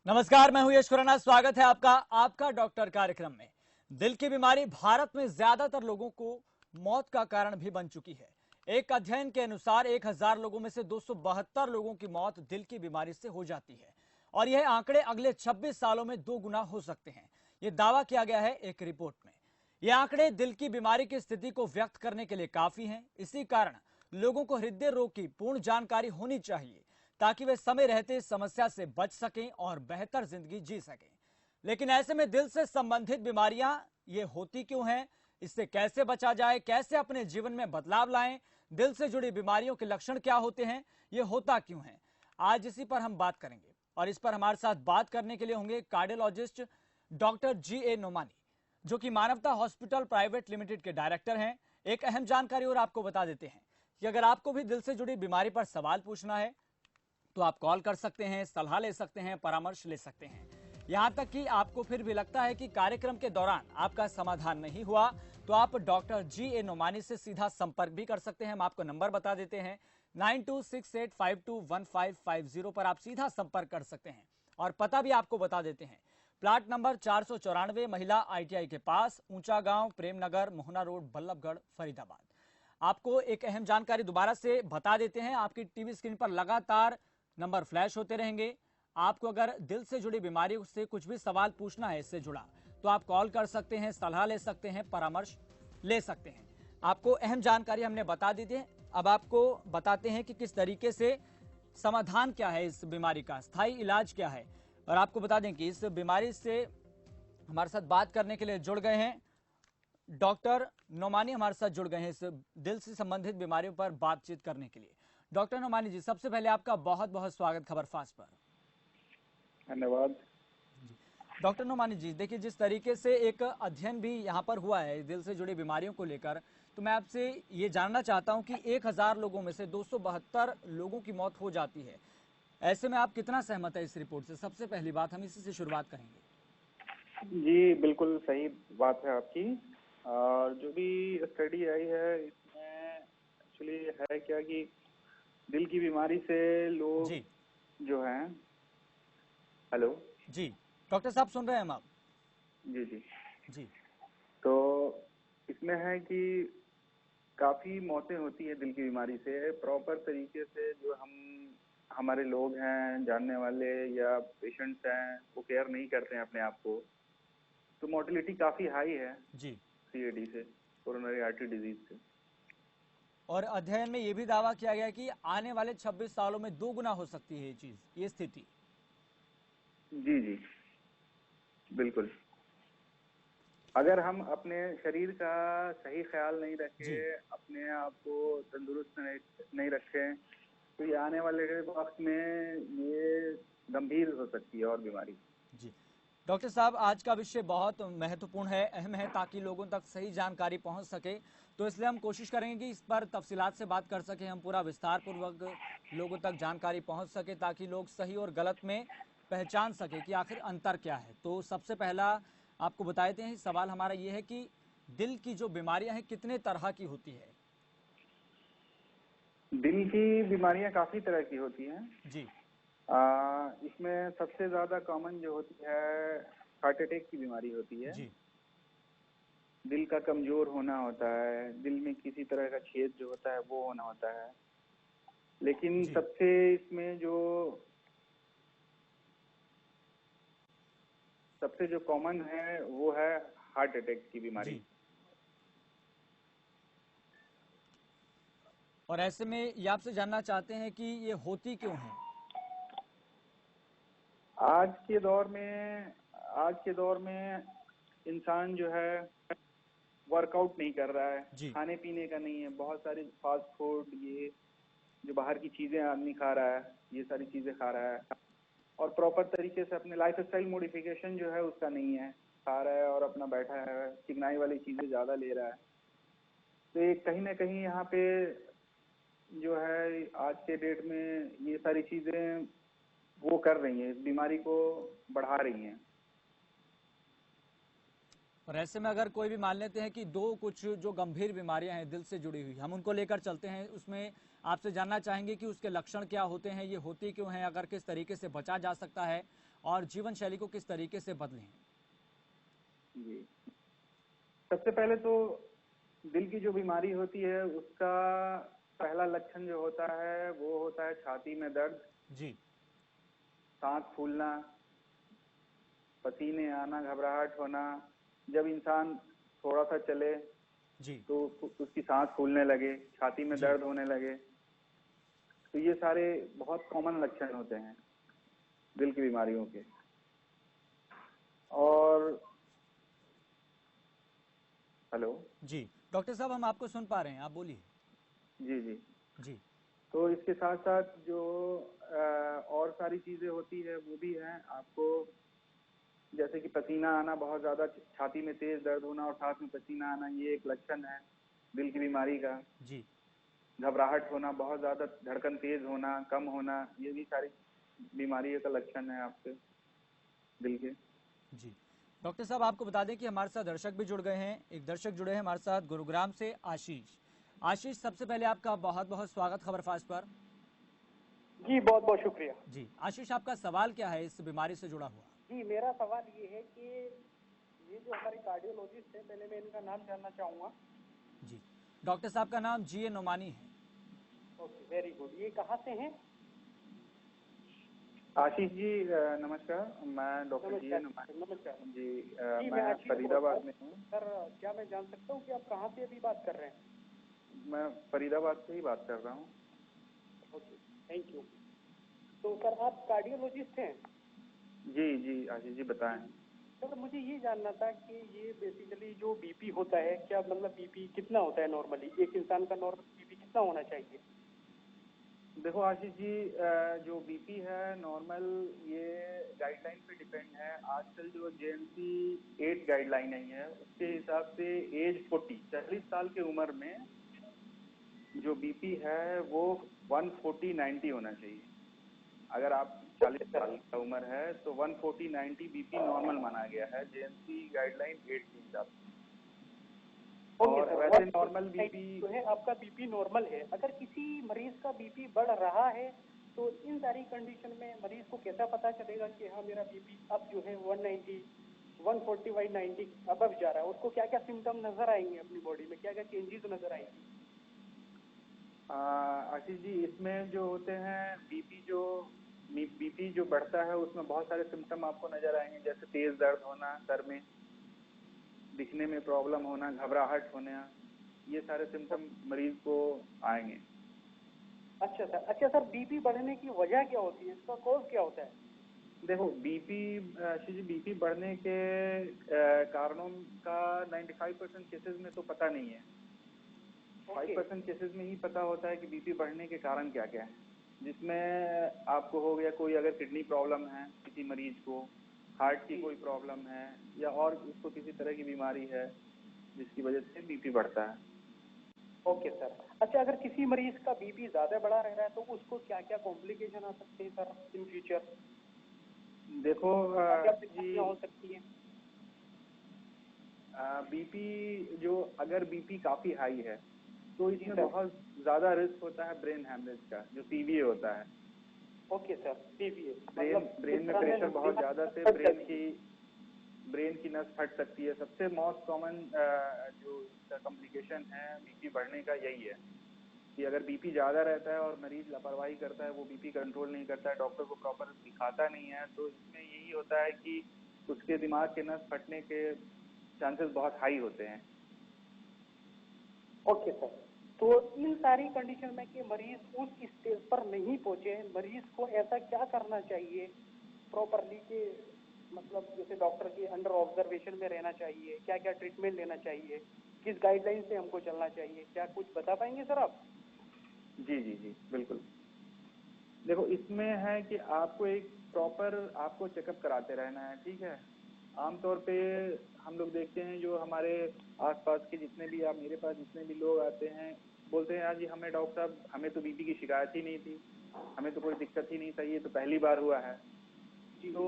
नमस्कार, मैं हूं यश खुराना। स्वागत है आपका डॉक्टर कार्यक्रम में। दिल की बीमारी भारत में ज्यादातर लोगों को मौत का कारण भी बन चुकी है। एक अध्ययन के अनुसार 1000 लोगों में से 272 लोगों की मौत दिल की बीमारी से हो जाती है और यह आंकड़े अगले 26 सालों में 2 गुना हो सकते हैं। यह दावा किया गया है एक रिपोर्ट में। यह आंकड़े दिल की बीमारी की स्थिति को व्यक्त करने के लिए काफी हैं। इसी कारण लोगों को हृदय रोग की पूर्ण जानकारी होनी चाहिए ताकि वे समय रहते इस समस्या से बच सकें और बेहतर जिंदगी जी सकें। लेकिन ऐसे में दिल से संबंधित बीमारियां ये होती क्यों हैं, इससे कैसे बचा जाए, कैसे अपने जीवन में बदलाव लाएं, दिल से जुड़ी बीमारियों के लक्षण क्या होते हैं, ये होता क्यों है, आज इसी पर हम बात करेंगे। और इस पर हमारे साथ बात करने के लिए होंगे कार्डियोलॉजिस्ट डॉक्टर G.A. नोमानी, जो कि मानवता हॉस्पिटल प्राइवेट लिमिटेड के डायरेक्टर हैं। एक अहम जानकारी और आपको बता देते हैं कि अगर आपको भी दिल से जुड़ी बीमारी पर सवाल पूछना है तो आप कॉल कर सकते हैं, सलाह ले सकते हैं, परामर्श ले सकते हैं। यहां तक कि आपको फिर भी लगता है कि कार्यक्रम के दौरान आपका समाधान नहीं हुआ तो आप डॉक्टर G.A. नोमानी से सीधा संपर्क भी कर सकते हैं। हम आपको नंबर बता देते हैं 9268521550 पर आप सीधा संपर्क कर सकते हैं। और पता भी आपको बता देते हैं, प्लाट नंबर 494 महिला ITI के पास, ऊंचा गांव, प्रेमनगर, मोहना रोड, बल्लभगढ़, फरीदाबाद। आपको एक अहम जानकारी दोबारा से बता देते हैं, आपकी टीवी स्क्रीन पर लगातार नंबर फ्लैश होते रहेंगे। आपको अगर दिल से जुड़ी बीमारी से कुछ भी सवाल पूछना है इससे जुड़ा तो आप कॉल कर सकते हैं, सलाह ले सकते हैं, परामर्श ले सकते हैं। आपको अहम जानकारी हमने बता दी थी। अब आपको बताते हैं कि किस तरीके से समाधान क्या है, इस बीमारी का स्थायी इलाज क्या है। और आपको बता दें कि इस बीमारी से हमारे साथ बात करने के लिए जुड़ गए हैं डॉक्टर नोमानी, हमारे साथ जुड़ गए हैं इस दिल से संबंधित बीमारियों पर बातचीत करने के लिए। डॉक्टर नोमानी जी, सबसे पहले आपका बहुत बहुत स्वागत खबर फास्ट पर। धन्यवाद। डॉक्टर नोमानी जी, देखिए, जिस तरीके से एक अध्ययन भी यहाँ पर हुआ है दिल से जुड़ी बीमारियों को लेकर, तो मैं आपसे ये जानना चाहता हूँ कि 1000 लोगों में से 272 लोगों की मौत हो जाती है। ऐसे में आप कितना सहमत है इस रिपोर्ट से? सबसे पहली बात हम इसी से शुरुआत करेंगे। जी, बिल्कुल सही बात है आपकी। और जो भी स्टडी आई है इसमें एक्चुअली है क्या कि दिल की बीमारी से लोग जी जो हैं, हेलो जी डॉक्टर साहब, सुन रहे हैं हम आप? जी जी जी तो इसमें है कि काफी मौतें होती है दिल की बीमारी से। प्रॉपर तरीके से जो हमारे लोग हैं, जानने वाले या पेशेंट्स हैं, वो केयर नहीं करते हैं अपने आप को, तो मोर्टेलिटी काफी हाई है जी CAD से, कोरोनरी आर्टरी डिजीज से। और अध्ययन में यह भी दावा किया गया कि आने वाले 26 सालों में 2 गुना हो सकती है ये स्थिति। जी जी बिल्कुल। अगर हम अपने शरीर का सही ख्याल नहीं रखें, अपने आप को तंदुरुस्त नहीं रखें, तो ये आने वाले वक्त में ये गंभीर हो सकती है और बीमारी। जी डॉक्टर साहब, आज का विषय बहुत महत्वपूर्ण है, अहम है, ताकि लोगों तक सही जानकारी पहुंच सके। तो इसलिए हम कोशिश करेंगे कि इस पर तफसीलात से बात कर सके, हम पूरा विस्तार पूर्वक लोगों तक जानकारी पहुंच सके ताकि लोग सही और गलत में पहचान सके कि आखिर अंतर क्या है। तो सबसे पहला आपको बता देते हैं, सवाल हमारा ये है कि दिल की जो बीमारियां हैं कितने तरह की होती है? दिल की बीमारियां काफी तरह की होती हैं जी इसमें सबसे ज्यादा कॉमन जो होती है हार्ट अटैक की बीमारी होती है। जी दिल का कमजोर होना होता है, दिल में किसी तरह का छेद जो होता है वो होना होता है। लेकिन जी सबसे जो कॉमन है वो है हार्ट अटैक की बीमारी। जी और ऐसे में ये आपसे जानना चाहते हैं कि ये होती क्यों है? आज के दौर में इंसान जो है वर्कआउट नहीं कर रहा है, जी खाने पीने का नहीं है, बहुत सारी फास्ट फूड, ये जो बाहर की चीजें आदमी खा रहा है, ये सारी चीजें खा रहा है, और प्रॉपर तरीके से अपने लाइफस्टाइल मॉडिफिकेशन जो है उसका नहीं है, खा रहा है और अपना बैठा है, चिकनाई वाली चीजें ज्यादा ले रहा है। तो ये कहीं ना कहीं यहाँ पे जो है आज के डेट में ये सारी चीजें वो कर रही हैं, इस बीमारी को बढ़ा रही हैं। और ऐसे में अगर कोई भी मान लेते हैं कि दो कुछ जो गंभीर बीमारियां हैं दिल से जुड़ी हुई, हम उनको लेकर चलते हैं, उसमें आपसे जानना चाहेंगे कि उसके लक्षण क्या होते हैं, ये होती क्यों हैं, अगर किस तरीके से बचा जा सकता है और जीवन शैली को किस तरीके से बदलें? जी, सबसे पहले तो दिल की जो बीमारी होती है उसका पहला लक्षण जो होता है वो होता है छाती में दर्द, जी सांस फूलना, पसीने आना, घबराहट होना। जब इंसान थोड़ा सा चले जी तो उसकी सांस फूलने लगे, छाती में जी दर्द होने लगे। तो ये सारे बहुत कॉमन लक्षण होते हैं दिल की बीमारियों के। और हेलो। जी डॉक्टर साहब, हम आपको सुन पा रहे हैं, आप बोलिए। जी जी। जी तो इसके साथ साथ जो और सारी चीजें होती है वो भी हैं आपको, जैसे कि पसीना आना, बहुत ज्यादा छाती में तेज दर्द होना और साथ में पसीना आना, ये एक लक्षण है दिल की बीमारी का। जी घबराहट होना, बहुत ज्यादा धड़कन तेज होना, कम होना, ये भी सारी बीमारी का लक्षण है आपके दिल के। जी डॉक्टर साहब, आपको बता दें कि हमारे साथ दर्शक भी जुड़ गए हैं। एक दर्शक जुड़े हैं हमारे साथ गुरुग्राम से, आशीष। आशीष, सबसे पहले आपका बहुत बहुत स्वागत खबरफास्ट पर। जी बहुत बहुत शुक्रिया। जी आशीष, आपका सवाल क्या है इस बीमारी से जुड़ा हुआ? जी मेरा सवाल ये है कि ये जो हमारे कार्डियोलॉजिस्ट है, पहले मैं इनका नाम जानना चाहूँगा। जी डॉक्टर साहब का नाम जी ए नोमानी है। Okay, very good. ये कहाँ से हैं? आशीष जी नमस्कार, मैं डॉक्टर जी नमस्कार। नमस्कार जी। जी, मैं आशीष फरीदाबाद में हूँ। सर, क्या मैं जान सकता हूँ कि आप कहाँ से अभी बात कर रहे हैं? मैं फरीदाबाद से ही बात कर रहा हूँ। Okay, thank you. तो सर, आप कार्डियोलॉजिस्ट हैं? जी जी आशीष जी, बताएं। सर, मुझे ये जानना था कि ये बेसिकली जो बीपी होता है, क्या मतलब बीपी कितना होता है नॉर्मली? एक इंसान का नॉर्मल बीपी कितना होना चाहिए? देखो आशीष जी, जो बीपी है नॉर्मल, ये गाइडलाइन पे डिपेंड है। आजकल जो जेएनसी 8 गाइडलाइन आई है उसके हिसाब से एज 40 साल की उम्र में जो बीपी है वो 140/90 होना चाहिए। अगर आप 40 साल का उम्र है तो 140/90 बीपी नॉर्मल माना गया है जेएनसी गाइडलाइन 8 के हिसाब से। और वैसे नॉर्मल बीपी जो है, आपका बीपी नॉर्मल है। अगर किसी मरीज का बीपी बढ़ रहा है तो इन सारी कंडीशन में मरीज को कैसा पता चलेगा कि हाँ, मेरा बीपी अब जो है 190 140/90 अबव जा रहा है? उसको क्या क्या सिम्टम नजर आएंगे अपनी बॉडी में, क्या क्या चेंजेस नजर आएंगे? आशीष जी, इसमें जो होते हैं बीपी जो बढ़ता है उसमें बहुत सारे सिम्टम आपको नजर आएंगे, जैसे तेज दर्द होना, सर में दिखने में प्रॉब्लम होना, घबराहट होना, ये सारे सिम्टम मरीज को आएंगे। अच्छा सर। अच्छा सर, बीपी बढ़ने की वजह क्या होती है? इसका कॉज क्या होता है? देखो आशीष जी, बीपी बढ़ने के कारणों का 95% केसेस में तो पता नहीं है। 5% केसेस में ही पता होता है कि बीपी बढ़ने के कारण क्या क्या है, जिसमें आपको हो गया कोई अगर किडनी प्रॉब्लम है किसी मरीज को, हार्ट की कोई प्रॉब्लम है, या और उसको किसी तरह की बीमारी है जिसकी वजह से बीपी बढ़ता है। Okay sir. अच्छा, अगर किसी मरीज का बीपी ज्यादा बढ़ा रह रहा है तो उसको क्या क्या कॉम्प्लिकेशन आ सकते हैं सर इन फ्यूचर? देखो जी, हो सकती है बीपी जो, अगर बीपी काफी हाई है तो इसमें बहुत ज्यादा रिस्क होता है ब्रेन हैमरेज का, जो पीवीए होता है। ओके सर, पीवीए ब्रेन में प्रेशर बहुत ज्यादा से ब्रेन की नस फट सकती है। सबसे मोस्ट कॉमन जो इसका कॉम्प्लिकेशन है बीपी बढ़ने का यही है कि अगर बीपी ज्यादा रहता है और मरीज लापरवाही करता है, वो बीपी कंट्रोल नहीं करता है, डॉक्टर को प्रॉपर दिखाता नहीं है, तो इसमें यही होता है कि उसके दिमाग के नस फटने के चांसेस बहुत हाई होते हैं। Okay sir. तो इन सारी कंडीशन में कि मरीज उस स्टेज पर नहीं पहुंचे, मरीज को ऐसा क्या करना चाहिए प्रॉपरली कि मतलब जैसे डॉक्टर के अंडर ऑब्जर्वेशन में रहना चाहिए, क्या क्या ट्रीटमेंट लेना चाहिए, किस गाइडलाइन से हमको चलना चाहिए, क्या कुछ बता पाएंगे सर आप? जी जी जी बिल्कुल। देखो इसमें है कि आपको एक प्रॉपर आपको चेकअप कराते रहना है, ठीक है। आमतौर पे हम लोग देखते हैं जो हमारे आसपास के जितने भी, आप मेरे पास जितने भी लोग आते हैं, बोलते हैं यार जी हमें डॉक्टर साहब, हमें तो बीपी की शिकायत ही नहीं थी, हमें तो कोई दिक्कत ही नहीं था, ये तो पहली बार हुआ है। तो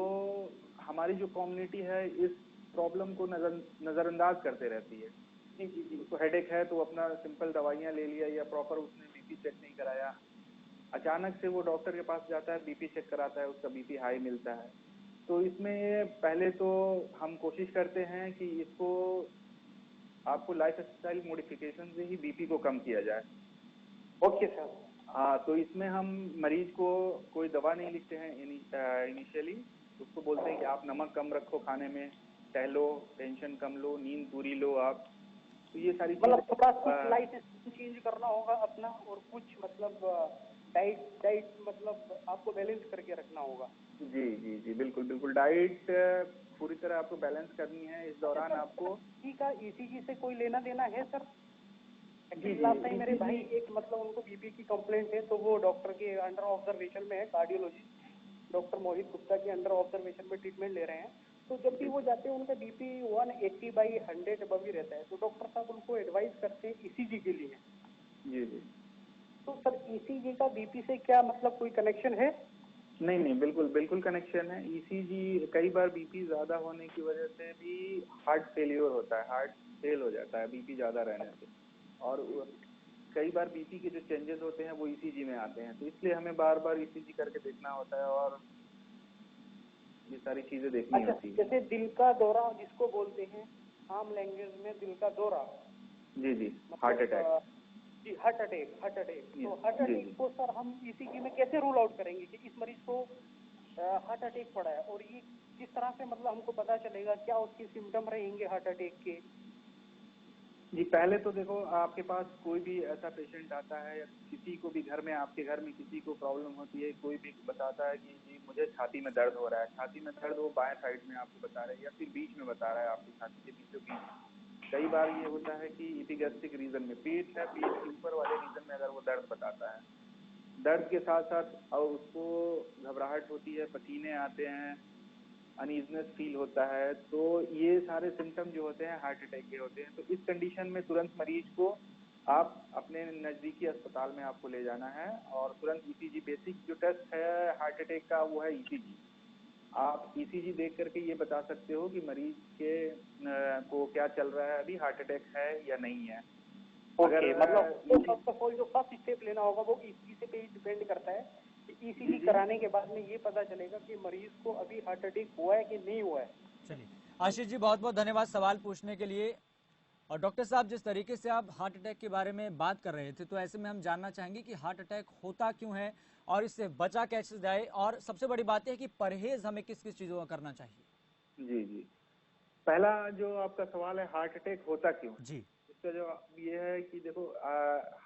हमारी जो कम्युनिटी है इस प्रॉब्लम को नजरअंदाज करते रहती है। उसको हेडेक है तो अपना सिंपल दवाइयां ले लिया, या प्रॉपर उसने बीपी चेक नहीं कराया। अचानक से वो डॉक्टर के पास जाता है, बीपी चेक कराता है, उसका बीपी हाई मिलता है, तो इसमें पहले तो हम कोशिश करते हैं कि इसको आपको लाइफ स्टाइल मॉडिफिकेशन से ही बीपी को कम किया जाए। Okay sir. हाँ, तो इसमें हम मरीज को कोई दवा नहीं लिखते हैं इनिशियली। उसको बोलते हैं कि आप नमक कम रखो खाने में, टहलो, टेंशन कम लो, नींद पूरी लो आप। तो ये सारी मतलब थोड़ा कुछ चीजें लाइफ चेंज करना होगा अपना, और कुछ मतलब डाइट मतलब आपको बैलेंस करके रखना होगा। जी जी जी, बिल्कुल बिल्कुल। डाइट पूरी तरह आपको बैलेंस करनी है। इस दौरान आपको का ईसीजी से कोई लेना देना है सर? जी लास्ट टाइम जी मेरे भाई एक मतलब उनको बीपी की कंप्लेंट है, तो वो डॉक्टर के अंडर ऑब्जर्वेशन में है, कार्डियोलॉजिस्ट डॉक्टर मोहित गुप्ता के अंडर ऑब्जर्वेशन में ट्रीटमेंट ले रहे हैं। तो जब भी वो जाते हैं उनका बीपी 180/100 अबव ही रहता है, तो डॉक्टर साहब उनको एडवाइस करते हैं ईसीजी के लिए। जी जी। तो सर ईसीजी का बीपी से क्या मतलब कोई कनेक्शन है? नहीं नहीं, बिल्कुल बिल्कुल कनेक्शन है। ईसीजी कई बार बीपी ज्यादा होने की वजह से भी हार्ट फेलियर होता है, हार्ट फेल हो जाता है बीपी ज्यादा रहने से। और कई बार बीपी के जो चेंजेस होते हैं वो ईसीजी में आते हैं, तो इसलिए हमें बार बार ईसीजी करके देखना होता है और ये सारी चीजें देखनी होती है। जैसे दिल का दौरा जिसको बोलते हैं आम लैंग्वेज में, दिल का दौरा। जी जी, हार्ट अटैक। जी, हार्ट अटैक। तो हार्ट जी अटैक जी। को सर हम ईसीजी में कैसे रूल आउट करेंगे कि इस मरीज को हार्ट अटैक पड़ा है, और ये किस तरह से मतलब हमको पता चलेगा, क्या उसके सिम्टम रहेंगे हार्ट अटैक के? जी, पहले तो देखो, आपके पास कोई भी ऐसा पेशेंट आता है या किसी को भी घर में, आपके घर में किसी को प्रॉब्लम होती है, कोई भी बताता है कि जी मुझे छाती में दर्द हो रहा है, छाती में दर्द वो बाएं साइड में आपको बता रहे हैं या फिर बीच में बता रहा है, आपकी छाती के बीचों बीच। कई बार ये होता है कि इपिगैस्ट्रिक रीजन में, पेट है, पेट के ऊपर वाले रीजन में अगर वो दर्द बताता है, दर्द के साथ साथ और उसको घबराहट होती है, पसीने आते हैं, अनईजनेस फील होता है, तो ये सारे सिम्टम जो होते हैं हार्ट अटैक के होते हैं। तो इस कंडीशन में तुरंत मरीज को आप अपने नजदीकी अस्पताल में आपको ले जाना है और तुरंत ईसीजी, बेसिक जो टेस्ट है हार्ट अटैक का वो है ईसीजी। आप ईसीजी देख करके ये बता सकते हो कि मरीज के को क्या चल रहा है, अभी हार्ट अटैक है या नहीं है। ओके, मतलब तो फर्स्ट ऑफ ऑल जो फर्स्ट स्टेप लेना होगा वो ईसीजी पे ही डिपेंड करता है कि ईसीजी कराने के बाद में ये पता चलेगा कि मरीज को अभी हार्ट अटैक हुआ है कि नहीं हुआ है। चलिए आशीष जी, बहुत बहुत धन्यवाद सवाल पूछने के लिए। और डॉक्टर साहब, जिस तरीके से आप हार्ट अटैक के बारे में बात कर रहे थे, तो ऐसे में हम जानना चाहेंगे कि हार्ट अटैक होता क्यों है और इससे बचा कैसे जाए, और सबसे बड़ी बात है कि परहेज हमें किस किस चीजों का करना चाहिए। जी जी, पहला जो आपका सवाल है, हार्ट अटैक होता क्यों, जी इसका जवाब ये है कि देखो,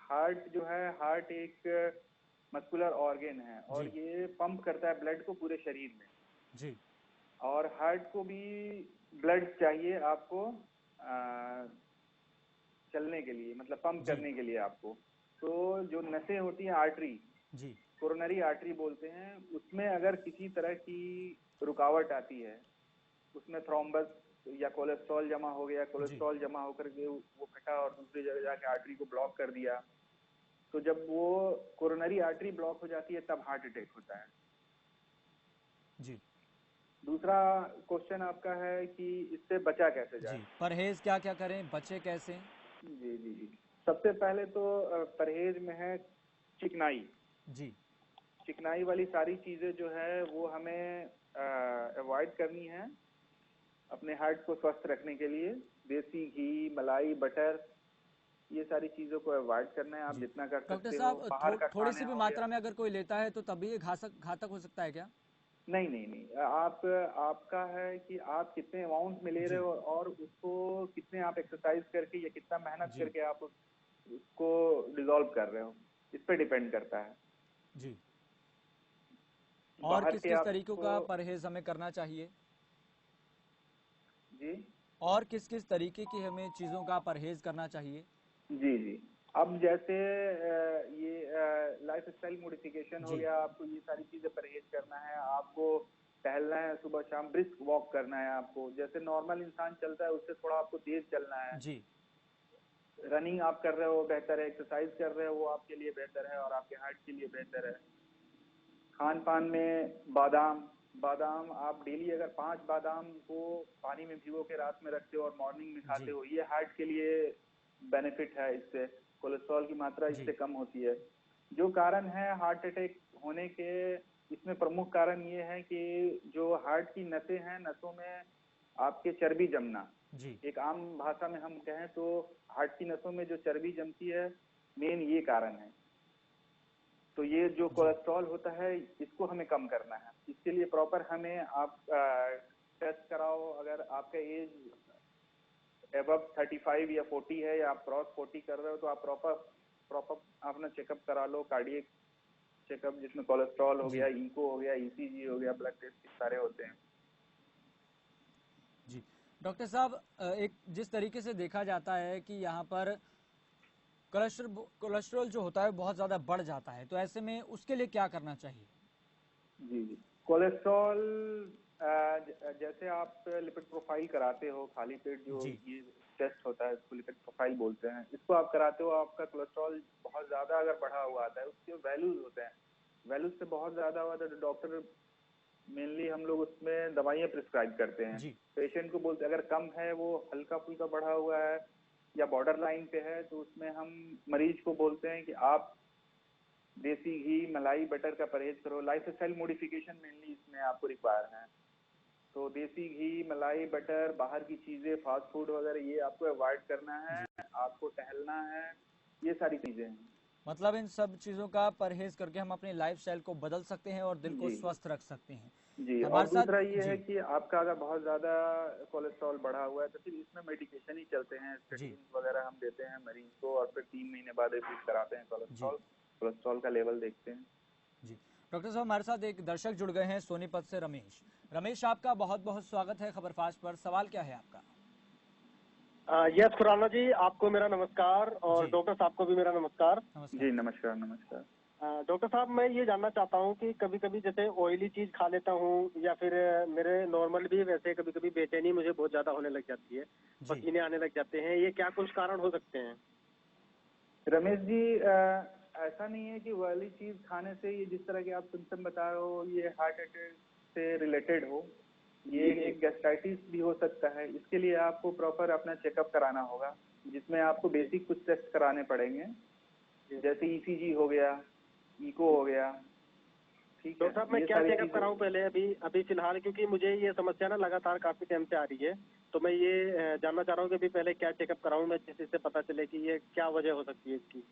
हार्ट जो है, हार्ट एक मस्कुलर ऑर्गन है और ये पंप करता है ब्लड को पूरे शरीर में। जी। और हार्ट को भी ब्लड चाहिए आपको चलने के लिए, मतलब पंप करने के लिए आपको। तो जो नसें होती हैं, आर्टरी, जी कोरोनरी आर्टरी बोलते हैं, उसमें अगर किसी तरह की रुकावट आती है, उसमें थ्रोम्बस या कोलेस्ट्रॉल जमा हो गया, कोलेस्ट्रॉल जमा होकर के वो फटा और दूसरी जगह जाके आर्टरी को ब्लॉक कर दिया, तो जब वो कोरोनरी आर्टरी ब्लॉक हो जाती है तब हार्ट अटैक होता है। जी। दूसरा क्वेश्चन आपका है कि इससे बचा कैसे जाए। जी, परहेज क्या क्या करें, बचे कैसे? जी जी जी, सबसे पहले तो परहेज में है चिकनाई। जी चिकनाई वाली सारी चीजें जो है वो हमें अवॉइड करनी है अपने हार्ट को स्वस्थ रखने के लिए। देसी घी, मलाई, बटर, ये सारी चीजों को अवॉइड करना है आप जितना कर डॉक्टर सकते हो। साहब, बाहर का थोड़ी सी खाना भी हो गया। मात्रा में अगर कोई लेता है तो तभी ये घातक हो सकता है क्या? नहीं नहीं नहीं, आप आपका है कि आप कितने अमाउंट में ले रहे हो और उसको कितने आप एक्सरसाइज करके या कितना मेहनत करके आप उसको डिसॉल्व कर रहे हो, इस पे डिपेंड करता है। जी। और बाहर किस के किस तरीकों आपको का परहेज हमें करना चाहिए? जी और किस किस तरीके की हमें चीजों का परहेज करना चाहिए? जी जी, अब जैसे ये लाइफ स्टाइल मॉडिफिकेशन हो गया, आपको ये सारी चीजें परहेज करना है, आपको टहलना है, सुबह शाम ब्रिस्क वॉक करना है आपको, जैसे नॉर्मल इंसान चलता है उससे थोड़ा आपको तेज चलना है। जी रनिंग आप कर रहे हो बेहतर है, एक्सरसाइज कर रहे हो वो आपके लिए बेहतर है और आपके हार्ट के लिए बेहतर है। खान पान में बादाम, बादाम आप डेली अगर 5 बादाम को पानी में भिगो के रात में रखते हो और मॉर्निंग में खाते हो, ये हार्ट के लिए बेनिफिट है। इससे कोलेस्ट्रॉल की मात्रा इससे कम होती है। जो कारण है हार्ट अटैक होने के, इसमें प्रमुख कारण ये है कि जो हार्ट की नसें हैं, नसों में आपके चर्बी जमना, जी एक आम भाषा में हम कहें तो हार्ट की नसों में जो चर्बी जमती है, मेन ये कारण है। तो ये जो कोलेस्ट्रॉल होता है, इसको हमें कम करना है। इसके लिए प्रॉपर हमें आप टेस्ट कराओ। अगर आपका एज एबव 35 या 40 है, या आप क्रॉस 40 कर रहे हो, तो आप प्रॉपर अपना चेकअप करा लो, कार्डियक चेकअप, जिसमें कोलेस्ट्रॉल हो गया, इको हो गया, ईसीजी हो गया, ब्लड टेस्ट सारे होते हैं। जी डॉक्टर साहब, एक जिस तरीके से देखा जाता है कि यहाँ पर कोलेस्ट्रॉल जो होता है बहुत ज्यादा बढ़ जाता है, तो ऐसे में उसके लिए क्या करना चाहिए? जी जी, कोलेस्ट्रॉल जैसे आप लिपिड प्रोफाइल कराते हो, खाली पेट जो जी ये टेस्ट होता है, इसको लिपिड प्रोफाइल बोलते हैं। इसको आप कराते हो, आपका कोलेस्ट्रॉल बहुत ज्यादा अगर बढ़ा हुआ आता है, उसके वैल्यूज होते हैं, वैल्यूज से बहुत ज्यादा हुआ तो डॉक्टर मेनली हम लोग उसमें दवाइयाँ प्रिस्क्राइब करते हैं। जी पेशेंट को बोलते हैं अगर कम है, वो हल्का फुल्का बढ़ा हुआ है या बॉर्डर लाइन पे है, तो उसमें हम मरीज को बोलते हैं कि आप देसी घी, मलाई, बटर का परहेज करो। लाइफस्टाइल मॉडिफिकेशन मेनली इसमें आपको रिक्वायर है। तो देसी घी, मलाई, बटर, बाहर की चीजें, फास्ट फूड वगैरह, ये आपको अवॉइड करना है। आपको टहलना है, ये सारी चीजें हैं। मतलब इन सब चीजों का परहेज करके हम अपनी लाइफस्टाइल को बदल सकते हैं और दिल को जी स्वस्थ रख सकते हैं। जी, और हमारे साथ दूसरा ये जी है कि आपका अगर बहुत ज्यादा कोलेस्ट्रॉल बढ़ा हुआ है, तो फिर इसमें मेडिकेशन ही चलते हैं, जी स्टेटिन वगैरह हम देते हैं मरीज को, और फिर 3 महीने बाद रिपीट कराते हैं जी कोलेस्ट्रॉल का लेवल देखते हैं। जी डॉक्टर साहब, हमारे साथ एक दर्शक जुड़ गए हैं सोनीपत से, रमेश। रमेश, आपका बहुत बहुत स्वागत है खबरफास्ट पर। सवाल क्या है आपका? यस खुराना जी, आपको मेरा नमस्कार और जी डॉक्टर साहब को भी मेरा नमस्कार। नमस्कार। जी नमस्कार नमस्कार। डॉक्टर साहब, मैं ये जानना चाहता हूँ कि कभी कभी जैसे ऑयली चीज खा लेता हूँ, या फिर मेरे नॉर्मल भी वैसे कभी कभी बेचैनी मुझे बहुत ज्यादा होने लग जाती है, जी पसीने आने लग जाते हैं, ये क्या कुछ कारण हो सकते हैं? रमेश जी, ऐसा नहीं है कि वाली चीज खाने से ये जिस तरह के आप सिम्टम बता रहे हो ये हार्ट अटैक से रिलेटेड हो। ये एक गैस्ट्राइटिस भी हो सकता है। इसके लिए आपको प्रॉपर अपना चेकअप कराना होगा, जिसमें आपको बेसिक कुछ टेस्ट कराने पड़ेंगे, जैसे ईसीजी हो गया, इको हो गया। ठीक है, डॉक्टर साहब, मैं ये क्या सारी चेकअप चीजें। कराऊं पहले अभी अभी फिलहाल, क्योंकि मुझे ये समस्या ना लगातार काफी टाइम से आ रही है, तो मैं ये जानना चाह रहा हूँ कि अभी पहले क्या चेकअप कराऊं मैं, जिससे पता चले कि ये क्या वजह हो सकती है इसकी।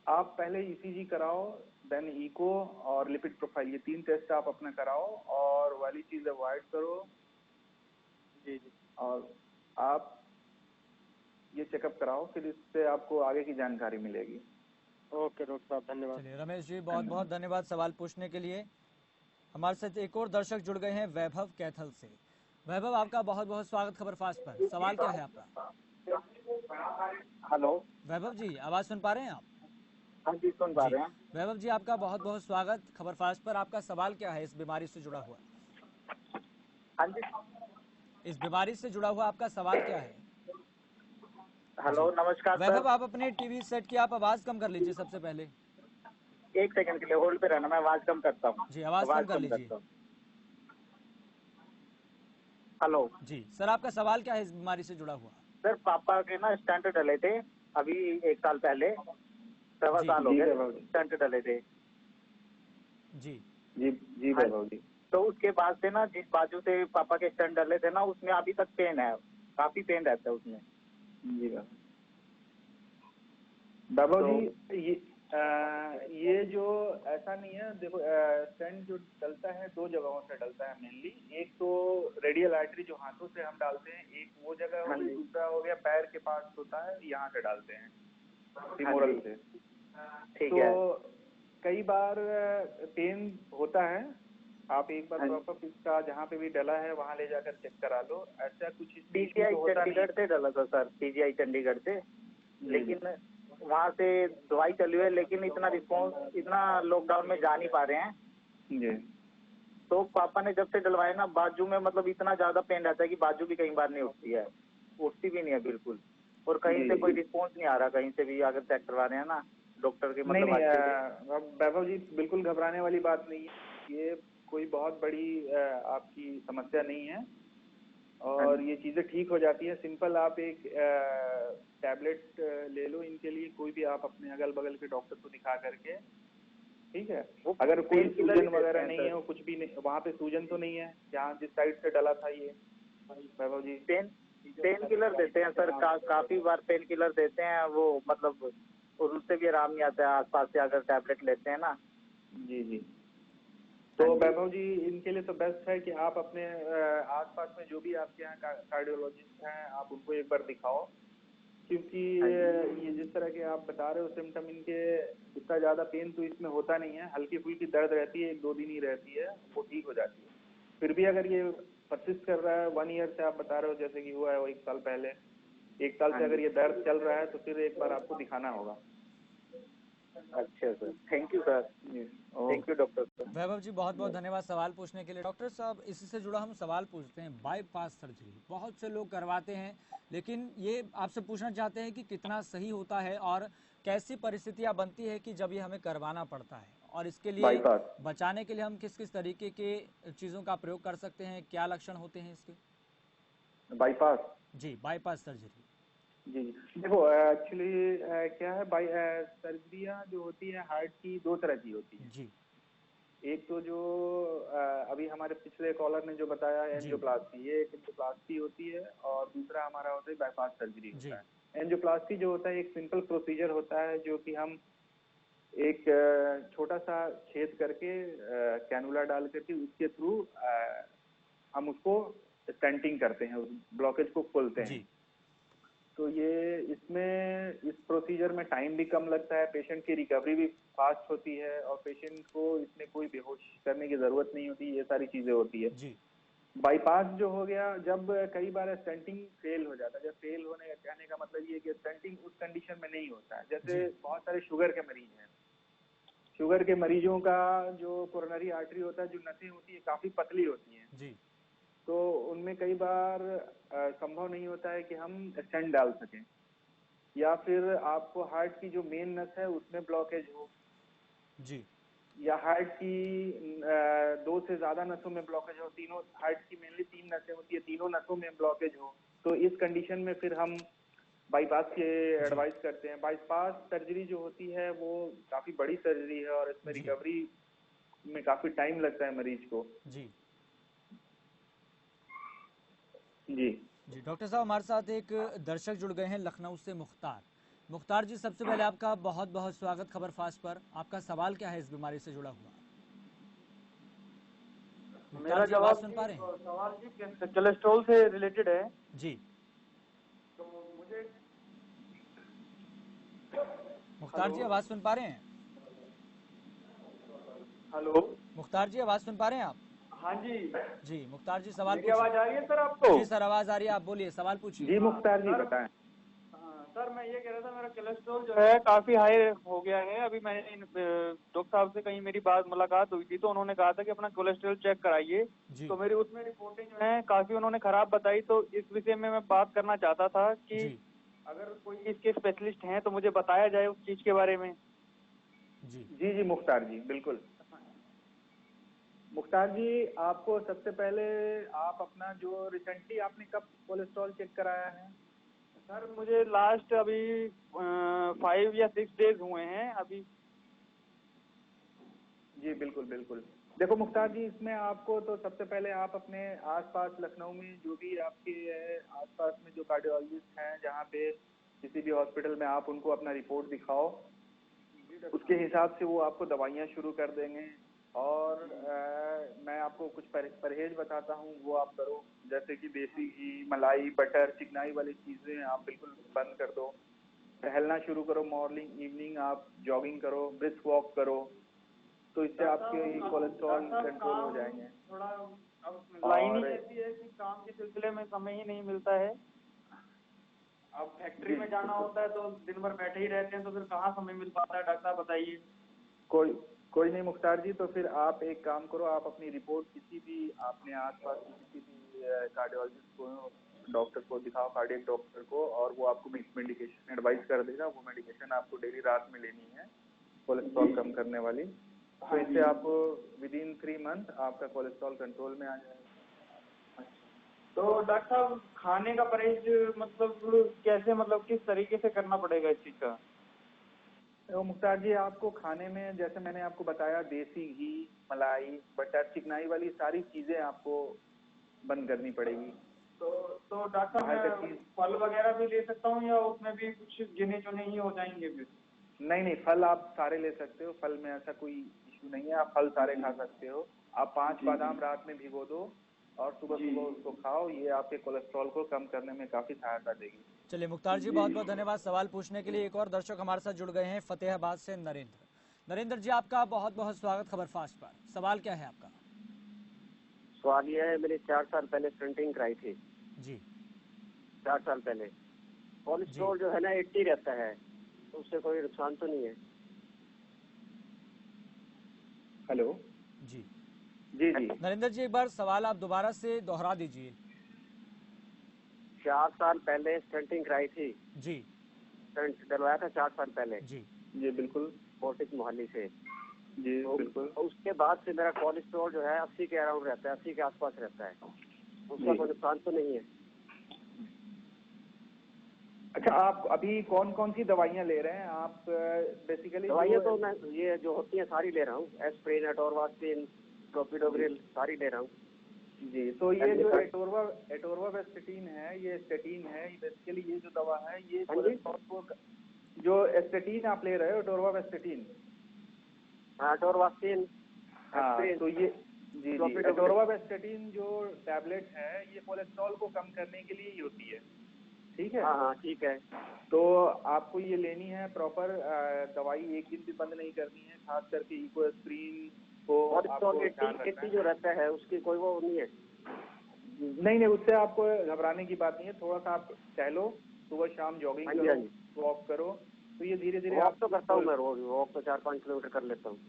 आप पहले ईसीजी कराओ, देन इको और लिपिड प्रोफाइल, ये 3 टेस्ट आप अपना कराओ, और वाली चीज अवॉइड करो। जी जी, और आप ये चेकअप कराओ, फिर इससे आपको आगे की जानकारी मिलेगी। ओके डॉक्टर साहब, धन्यवाद। चलिए रमेश जी, बहुत बहुत धन्यवाद सवाल पूछने के लिए। हमारे साथ एक और दर्शक जुड़ गए हैं वैभव कैथल से। वैभव, आपका बहुत बहुत स्वागत खबरफास्ट पर। सवाल क्या है आपका? हेलो। वैभव जी, आवाज सुन पा रहे हैं आप? हाँ जी, सुन पा जी रहे हैं। वैभव जी, आपका बहुत बहुत स्वागत खबरफास्ट पर। आपका सवाल क्या है इस बीमारी से जुड़ा हुआ? हाँ जी, इस बीमारी से जुड़ा हुआ आपका सवाल क्या है? हेलो, जी नमस्कार वैभव, सर। आप अपने टीवी सेट की आप आवाज कम कर लीजिए सबसे पहले। एक सेकंड के लिए होल्ड पे रहना, मैं आवाज कम करता हूँ। जी आवाज कम कर लीजिए। करता हूँ। हेलो जी सर, आपका सवाल क्या है इस बीमारी से जुड़ा हुआ? सर, पापा के ना स्टंट डले थे अभी 1 साल पहले, 7 जी साल हो जी गए वैभव जी। स्टंट डले थे। जी जी जी हाँ, वैभव जी। तो उसके बाद से ना जिस बाजू से पापा के स्टंट डले थे ना, उसमें अभी तक पेन है, काफी पेन रहता है उसमें। जी वैभव तो जी, ये जो ऐसा नहीं है, देखो स्टेंट जो डलता है 2 जगहों से डलता है मेनली। एक तो रेडियल आर्टरी जो हाथों से हम डालते हैं, एक वो जगह हो हाँ गई, जी, दूसरा हो गया पैर के पास होता है, यहाँ से डालते हैं, हाँ फीमोरल जी, से। ठीक तो है। कई बार पेन होता है। आप एक बार हाँ, प्रॉपर इसका जहाँ पे भी डला है वहाँ ले जाकर चेक करा लो। ऐसा कुछ इस बीच में पीजीआई तो होता नहीं। चंडीगढ़ से डला था सर, पीजीआई चंडीगढ़ से, जी लेकिन वहाँ से दवाई चली हुई है, लेकिन इतना रिस्पॉन्स, इतना लॉकडाउन में जा नहीं पा रहे हैं। जी तो पापा ने जब से डलवाए ना, बाजू में मतलब इतना ज्यादा पेन रहता है कि बाजू भी कई बार नहीं उठती है, उठती भी नहीं है बिल्कुल। और कहीं से कोई रिस्पॉन्स नहीं आ रहा, कहीं से भी अगर चेक करवा रहे हैं ना डॉक्टर के, नहीं मतलब नहीं, अच्छे से। वैभव जी बिल्कुल घबराने वाली बात नहीं है। ये कोई बहुत बड़ी आपकी समस्या नहीं है, और ये चीजें ठीक हो जाती है। सिंपल आप एक टैबलेट ले लो इनके लिए, कोई भी आप अपने अगल बगल के डॉक्टर को दिखा करके, ठीक है। वो अगर कोई पेन किलर ही सूजन देते वगैरह हैं नहीं सर। है, कुछ भी नहीं, वहाँ पे सूजन तो नहीं है जहाँ जिस साइड से डला था ये वैभव जी? पेन किलर देते हैं सर, काफी बार पेन किलर देते हैं वो, मतलब और उससे भी आराम नहीं आता है, आसपास से अगर टैबलेट लेते हैं ना। जी जी। तो वैभव जी इनके लिए तो बेस्ट है कि आप अपने आसपास में जो भी आपके यहाँ कार्डियोलॉजिस्ट हैं आप उनको एक बार दिखाओ, क्योंकि ये जिस तरह के आप बता रहे हो सिम्टम इनके, इतना ज्यादा पेन तो इसमें होता नहीं है, हल्की फुल्की दर्द रहती है, 1-2 दिन ही रहती है, वो ठीक हो जाती है। फिर भी अगर ये परसिस्ट कर रहा है 1 ईयर से आप बता रहे हो जैसे कि हुआ है वो 1 साल पहले, 1 साल से अगर ये दर्द चल रहा है तो फिर एक बार आपको दिखाना होगा। अच्छा sir, thank you sir, thank you doctor sir. Vaibhav ji बहुत बहुत धन्यवाद सवाल पूछने के लिए। डॉक्टर साहब इसी से जुड़ा हम सवाल पूछते हैं, बाईपास सर्जरी बहुत से लोग करवाते हैं, लेकिन ये आपसे पूछना चाहते हैं कि कितना सही होता है और कैसी परिस्थितियां बनती है कि जब ये हमें करवाना पड़ता है, और इसके लिए बाईपास बचाने के लिए हम किस किस तरीके के चीज़ों का प्रयोग कर सकते हैं, क्या लक्षण होते हैं इसके? बाईपास जी, बाईपास सर्जरी। जी जी। देखो एक्चुअली क्या है, सर्जरियाँ जो होती है हार्ट की 2 तरह की होती है। जी एक तो जो अभी हमारे पिछले कॉलर ने जो बताया एंजियोप्लास्टी, ये एक एंजियोप्लास्टी होती है, और दूसरा हमारा होता है बाईपास सर्जरी जी होता है। एंजियोप्लास्टी जो होता है एक सिंपल प्रोसीजर होता है, जो कि हम एक छोटा सा छेद करके कैनुला डाल करके उसके थ्रू हम उसको स्टेंटिंग करते हैं, उस ब्लॉकेज को खोलते हैं। जी तो ये इसमें इस प्रोसीजर में टाइम भी कम लगता है, पेशेंट की रिकवरी भी फास्ट होती है, और पेशेंट को इसमें कोई बेहोश करने की जरूरत नहीं होती, ये सारी चीजें होती है। जी बाईपास जो हो गया, जब कई बार स्टेंटिंग फेल हो जाता है, जब फेल होने का कहने का मतलब ये है कि स्टेंटिंग उस कंडीशन में नहीं होता है, जैसे जी बहुत सारे शुगर के मरीज हैं, शुगर के मरीजों का जो कोरोनरी आर्टरी होता है, जो नसें होती है काफी पतली होती हैं, जी तो उनमें कई बार संभव नहीं होता है कि हम स्टेंट डाल सकें, या फिर आपको हार्ट की जो मेन नस है उसमें ब्लॉकेज हो, जी या हार्ट की 2 से ज्यादा नसों में ब्लॉकेज हो, तीनों हार्ट की मेनली 3 नसें होती है, तीनों नसों में ब्लॉकेज हो, तो इस कंडीशन में फिर हम बाईपास के एडवाइस करते हैं। बाईपास सर्जरी जो होती है वो काफी बड़ी सर्जरी है, और इसमें जी रिकवरी में काफी टाइम लगता है मरीज को। जी जी जी। डॉक्टर साहब हमारे साथ एक दर्शक जुड़ गए हैं लखनऊ से, मुख्तार। मुख्तार जी सबसे पहले आपका बहुत बहुत स्वागत खबर फास्ट पर। आपका सवाल क्या है इस बीमारी से जुड़ा हुआ? मेरा जी आवाज जवाब सुन पा रहे हैं? सवाल जी कोलेस्ट्रॉल से रिलेटेड है। जी तो मुझे मुख्तार जी आवाज सुन पा रहे हैं? हेलो, मुख्तार जी आवाज सुन पा रहे हैं आप? हाँ जी, जी मुख्तार जी सवाल मेरी आवाज पूछिए। आ रही है सर आपको? जी सर आवाज आ रही है, आप बोलिए, सवाल पूछिए। जी मुख्तार जी बताएं। सर मैं ये कह रहा था, मेरा कोलेस्ट्रॉल जो है काफी हाई हो गया है। अभी मैंने डॉक्टर साहब से कहीं मेरी बात मुलाकात हुई थी, तो उन्होंने कहा था कि अपना कोलेस्ट्रॉल चेक कराइए। जी तो मेरी उसमें रिपोर्टें जो है काफी उन्होंने खराब बताई। तो इस विषय में मैं बात करना चाहता था कि जी अगर कोई इसके स्पेशलिस्ट हैं तो मुझे बताया जाए उस चीज के बारे में। जी जी जी मुख्तार जी बिल्कुल। मुख्तार जी आपको सबसे पहले आप अपना जो रिसेंटली आपने कब कोलेस्ट्रॉल चेक कराया है? सर मुझे लास्ट अभी 5 या 6 डेज हुए हैं अभी। जी बिल्कुल बिल्कुल। देखो मुख्तार जी, इसमें आपको तो सबसे पहले आप अपने आसपास लखनऊ में जो भी आपके आसपास में जो कार्डियोलॉजिस्ट हैं, जहाँ पे किसी भी हॉस्पिटल में, आप उनको अपना रिपोर्ट दिखाओ, उसके हिसाब से वो आपको दवाइयाँ शुरू कर देंगे। और मैं आपको कुछ परहेज बताता हूँ, वो आप करो, जैसे कि देसी घी, मलाई, बटर, चिकनाई वाली चीजें आप बिल्कुल बंद कर दो। टहलना शुरू करो, मॉर्निंग इवनिंग आप जॉगिंग करो, ब्रिस्क वॉक करो, तो इससे आपके कोलेस्ट्रॉल कंट्रोल हो जाएंगे। थोड़ा अब लाइन ही ऐसी है कि काम के सिलसिले में समय ही नहीं मिलता है। अब फैक्ट्री में जाना होता है तो दिन भर बैठे ही रहते हैं, तो फिर कहाँ समय मिल पाता है? डॉक्टर साहब बताइए। कोई नहीं मुख्तार जी, तो फिर आप एक काम करो, आप अपनी रिपोर्ट किसी भी अपने आसपास की किसी भी कार्डियोलॉजिस्ट को, डॉक्टर को दिखाओ, कार्डियक डॉक्टर को, और वो आपको मेडिकेशन एडवाइस कर देगा। वो मेडिकेशन आपको डेली रात में लेनी है, कोलेस्ट्रॉल कम करने वाली। तो इससे आपको विदिन 3 मंथ आपका कोलेस्ट्रॉल कंट्रोल में आ जाएगा। तो डॉक्टर साहब खाने का परहेज मतलब कैसे, मतलब किस तरीके से करना पड़ेगा इस चीज का? तो मुख्तार जी, आपको खाने में जैसे मैंने आपको बताया, देसी घी, मलाई, बटर, चिकनाई वाली सारी चीजें आपको बंद करनी पड़ेगी। तो डॉक्टर बाहर का मैं चीज फल वगैरह भी ले सकता हूँ या उसमें भी कुछ गिने चुने ही हो जाएंगे फिर? नहीं, फल आप सारे ले सकते हो, फल में ऐसा कोई इशू नहीं है, आप फल सारे खा सकते हो। आप 5 बादाम रात में भिगो दो और सुबह सुबह उसको खाओ, ये आपके कोलेस्ट्रॉल को कम करने में काफी सहायता देगी। चलिए मुख्तार जी, बहुत बहुत धन्यवाद सवाल पूछने के लिए। एक और दर्शक हमारे साथ जुड़ गए हैं, फतेहाबाद से नरेंद्र जी, आपका बहुत बहुत स्वागत खबर फास्ट पर। सवाल क्या है आपका? सवाल ये है, मैंने 4 साल पहले स्टंटिंग कराई थी जी। 4 साल पहले। कोलेस्ट्रॉल जो है ना 80 रहता है, तो उससे कोई नुकसान तो नहीं है? हेलो जी जी नरेंद्र जी, एक बार सवाल आप दोबारा से दोहरा दीजिए। 4 साल पहले स्टंटिंग कराई थी जी स्टंट डलवाया था 4 साल पहले जी बिल्कुल फोर्टिस मोहाली से। जी तो बिल्कुल। उसके बाद से मेरा कोलेस्ट्रॉल जो है 80 के अराउंड रहता है, 80 के आसपास रहता है, उसका कोई नुकसान तो नहीं है? अच्छा, आप अभी कौन कौन सी दवाइयाँ ले रहे हैं आप? बेसिकली दवाइयाँ तो मैं ये जो होती है सारी ले रहा हूँ, एस्प्रिन, एटोरवास्टिन, क्लोपिडोग्रिल सारी ले रहा हूँ। जी, तो ये जो एटोरवास्टिन है, ये स्टेटिन है, बेसिकली ये जो दवा है ये जो स्टेटिन आप ले रहे हो, एटोरवास्टिन। एटोरवास्टिन, हाँ, तो ये जी एटोरवास्टिन जो टैबलेट है, ये कोलेस्ट्रॉल को कम करने के लिए ही होती है, ठीक है? हाँ ठीक है। तो आपको ये लेनी है प्रॉपर दवाई, एक दिन भी बंद नहीं करनी है, खास करके इकोस्प्रिन को आपको ध्यान रखना 80 जो रहता है उसकी कोई वो नहीं है? नहीं, उससे आपको घबराने की बात नहीं है। थोड़ा सा आप टहलो, सुबह शाम जॉगिंग करो, वॉक करो, तो ये धीरे धीरे वॉक तो करता हूँ मैं रोज, वॉक तो 4-5 किलोमीटर कर लेता हूँ।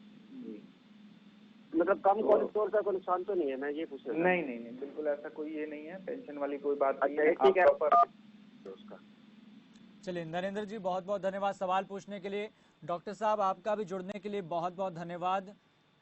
मतलब कम कोलेस्ट्रॉल का कोई नुकसान तो नहीं है, मैं ये पूछ रहा हूँ? नहीं, बिल्कुल ऐसा कोई ये नहीं है, टेंशन वाली कोई बात नहीं है। ठीक है उसका। चलिए नरेंद्र जी, बहुत बहुत धन्यवाद सवाल पूछने के लिए। डॉक्टर साहब, आपका भी जुड़ने के लिए बहुत बहुत धन्यवाद।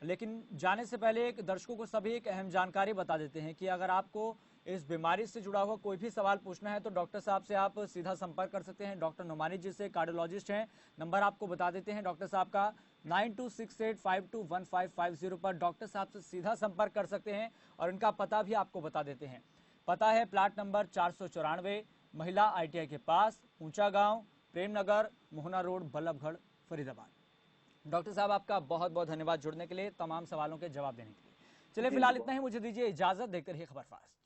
लेकिन जाने से पहले एक दर्शकों को सभी एक अहम जानकारी बता देते हैं कि अगर आपको इस बीमारी से जुड़ा हुआ कोई भी सवाल पूछना है तो डॉक्टर साहब से आप सीधा संपर्क कर सकते हैं। डॉक्टर नुमानी जी से, कार्डियोलॉजिस्ट हैं। नंबर आपको बता देते हैं डॉक्टर साहब का 9268521550 पर डॉक्टर साहब से सीधा संपर्क कर सकते हैं। और इनका पता भी आपको बता देते हैं। पता है प्लाट नंबर 494, महिला ITI के पास, ऊंचा गांव, प्रेमनगर, मोहना रोड, बल्लभगढ़, फरीदाबाद। डॉक्टर साहब, आपका बहुत बहुत धन्यवाद जुड़ने के लिए, तमाम सवालों के जवाब देने के लिए। चलिए फिलहाल इतना ही, मुझे दीजिए इजाजत, देखते रहिए खबर फास्ट।